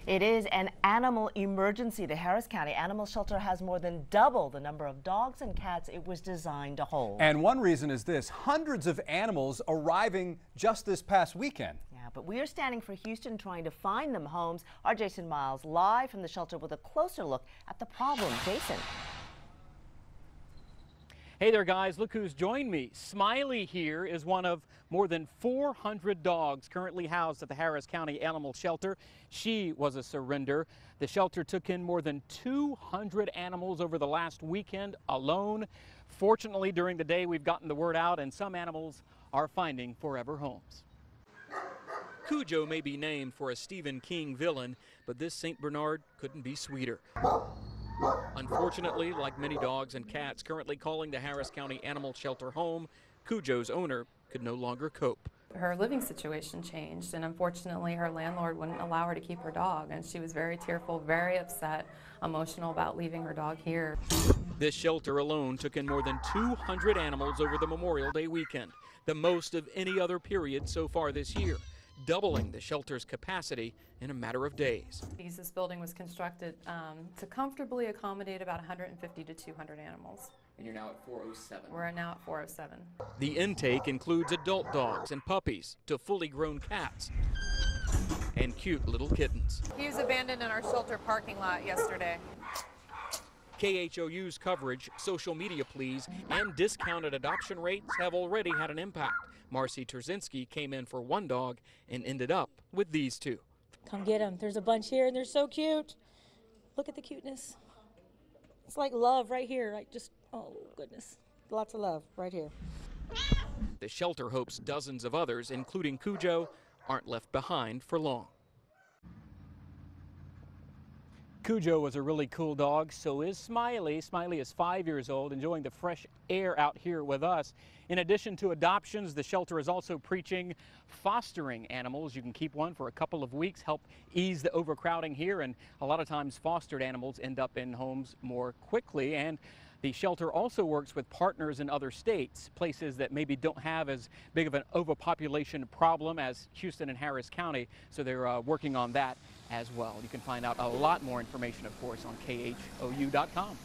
It is an animal emergency. The Harris County Animal Shelter has more than double the number of dogs and cats it was designed to hold. And one reason is this: hundreds of animals arriving just this past weekend. Yeah, but we are standing for Houston trying to find them homes. Our Jason Miles live from the shelter with a closer look at the problem. Jason. Hey there, guys. Look who's joined me. Smiley here is one of more than 400 dogs currently housed at the Harris County Animal Shelter. She was a surrender. The shelter took in more than 200 animals over the last weekend alone. Fortunately, during the day, we've gotten the word out, and some animals are finding forever homes. Cujo may be named for a Stephen King villain, but this St. Bernard couldn't be sweeter. Unfortunately, like many dogs and cats currently calling the Harris County Animal Shelter home, Cujo's owner could no longer cope. Her living situation changed, and unfortunately her landlord wouldn't allow her to keep her dog, and she was very tearful, very upset, emotional about leaving her dog here. This shelter alone took in more than 200 animals over the Memorial Day weekend, the most of any other period so far this year, doubling the shelter's capacity in a matter of days. This building was constructed to comfortably accommodate about 150 to 200 animals. And you're now at 407. We're now at 407. The intake includes adult dogs and puppies to fully grown cats and cute little kittens. He was abandoned in our shelter parking lot yesterday. KHOU's coverage, social media pleas, and discounted adoption rates have already had an impact. Marcy Terzinski came in for one dog and ended up with these two. Come get them. There's a bunch here and they're so cute. Look at the cuteness. It's like love right here. Like just, oh goodness. Lots of love right here. The shelter hopes dozens of others, including Cujo, aren't left behind for long. Cujo was a really cool dog, so is Smiley. Smiley is 5 years old, enjoying the fresh air out here with us. In addition to adoptions, the shelter is also preaching fostering animals. You can keep one for a couple of weeks, help ease the overcrowding here, and a lot of times fostered animals end up in homes more quickly. And the shelter also works with partners in other states, places that maybe don't have as big of an overpopulation problem as Houston and Harris County, so they're working on that as well. You can find out a lot more information, of course, on KHOU.com.